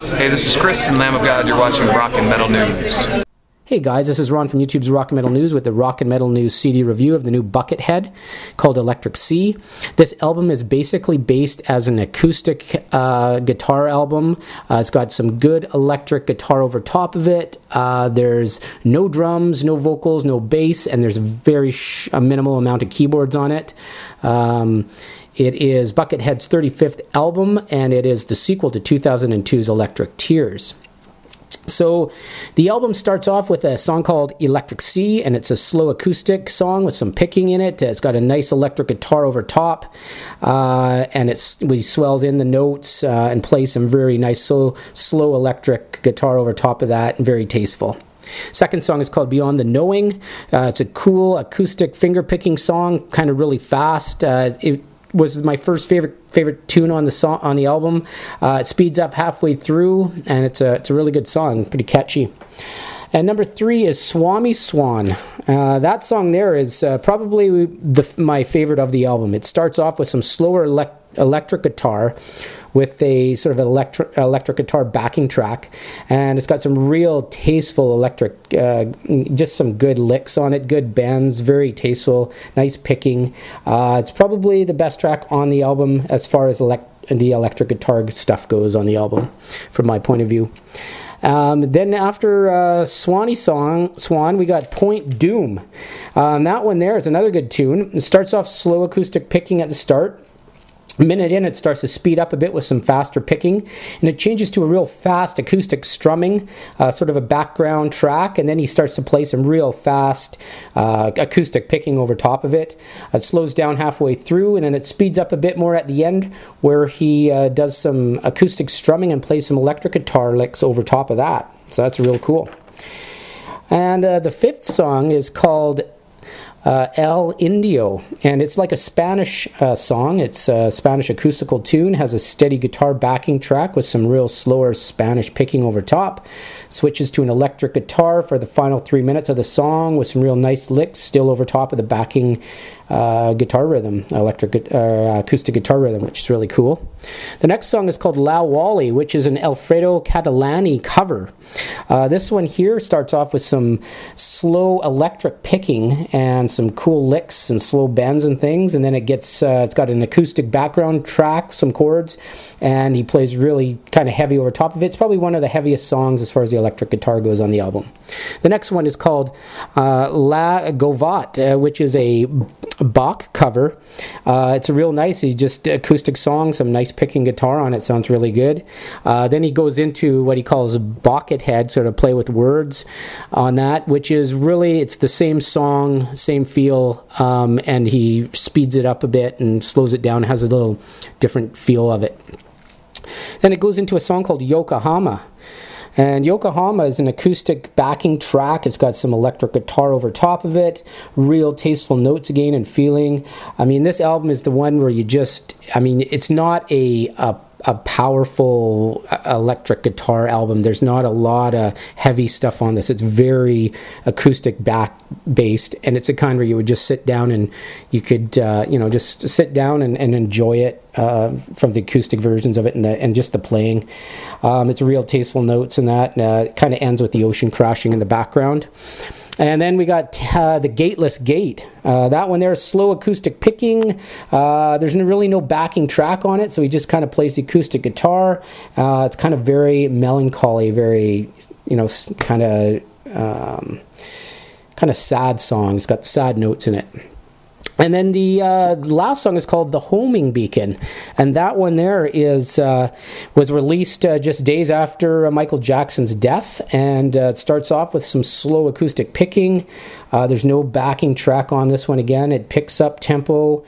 Hey, this is Chris and Lamb of God. You're watching Rock and Metal News. Hey guys, this is Ron from YouTube's Rock and Metal News with the Rock and Metal News CD review of the new Buckethead called Electric Sea. This album is basically based as an acoustic guitar album. It's got some good electric guitar over top of it. There's no drums, no vocals, no bass, and there's a minimal amount of keyboards on it. It is Buckethead's 35th album, and it is the sequel to 2002's Electric Tears. So the album starts off with a song called Electric Sea, and it's a slow acoustic song with some picking in it. It's got a nice electric guitar over top, and he swells in the notes and plays some very nice slow electric guitar over top of that, and very tasteful. Second song is called Beyond the Knowing. It's a cool acoustic finger-picking song, kind of really fast. It was my first favorite tune on the album. It speeds up halfway through, and it's a really good song, pretty catchy. And number 3 is Swami Swan. That song there is probably my favorite of the album. It starts off with some slower electric guitar with a sort of electric guitar backing track, and it's got some real tasteful electric, just some good licks on it, good bends, very tasteful, nice picking. It's probably the best track on the album as far as the electric guitar stuff goes on the album, from my point of view. Then after Swan, we got Point Dume. That one there is another good tune. It starts off slow acoustic picking at the start. A minute in, it starts to speed up a bit with some faster picking, and it changes to a real fast acoustic strumming, sort of a background track, and then he starts to play some real fast acoustic picking over top of it. It slows down halfway through, and then it speeds up a bit more at the end, where he does some acoustic strumming and plays some electric guitar licks over top of that. So that's real cool. And the 5th song is called El Indio, and it's like a Spanish song. It's a Spanish acoustical tune, has a steady guitar backing track with some real slower Spanish picking over top, switches to an electric guitar for the final 3 minutes of the song with some real nice licks still over top of the backing guitar rhythm, acoustic guitar rhythm, which is really cool. The next song is called Lao Wali, which is an Alfredo Catalani cover. This one here starts off with some slow electric picking and some cool licks and slow bends and things, and then it's got an acoustic background track, some chords, and he plays really kind of heavy over top of it. It's probably one of the heaviest songs as far as the electric guitar goes on the album. The next one is called La Gavotte, which is a Bach cover. It's a real nice, just acoustic song, some nice picking guitar on it, sounds really good. Then he goes into what he calls Buckethead, sort of play with words on that, which is really, it's the same song, same feel, and he speeds it up a bit and slows it down, has a little different feel of it. Then it goes into a song called Yokohama. And Yokohama is an acoustic backing track. It's got some electric guitar over top of it, real tasteful notes again and feeling. I mean, this album is the one where it's not a powerful electric guitar album. There's not a lot of heavy stuff on this. It's very acoustic based, and it's a kind where you would just sit down and you could just sit down and enjoy it from the acoustic versions of it and just the playing. It's real tasteful notes in that. It kind of ends with the ocean crashing in the background. And then we got the Gateless Gate. That one there is slow acoustic picking. There's really no backing track on it, so he just kind of plays the acoustic guitar. It's kind of very melancholy, very, kind of sad song. It's got sad notes in it. And then the last song is called The Homing Beacon, and that one there was released just days after Michael Jackson's death, and it starts off with some slow acoustic picking. There's no backing track on this one again. It picks up tempo,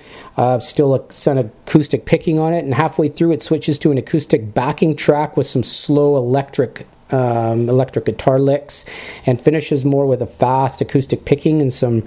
still some acoustic picking on it, and halfway through it switches to an acoustic backing track with some slow electric guitar licks, and finishes more with a fast acoustic picking and some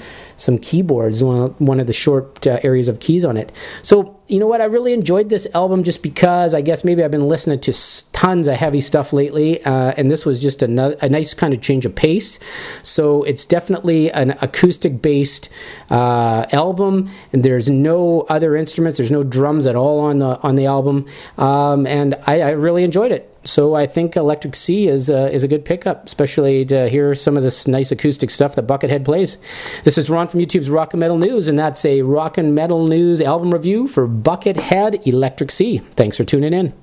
keyboards, one of the short areas of keys on it. So you know what? I really enjoyed this album just because I guess maybe I've been listening to tons of heavy stuff lately, and this was just a nice kind of change of pace. So it's definitely an acoustic-based album, and there's no other instruments. There's no drums at all on the album, and I really enjoyed it. So I think Electric Sea is a good pickup, especially to hear some of this nice acoustic stuff that Buckethead plays. This is Ron from YouTube's Rock and Metal News, and that's a Rock and Metal News album review for Buckethead Electric Sea. Thanks for tuning in.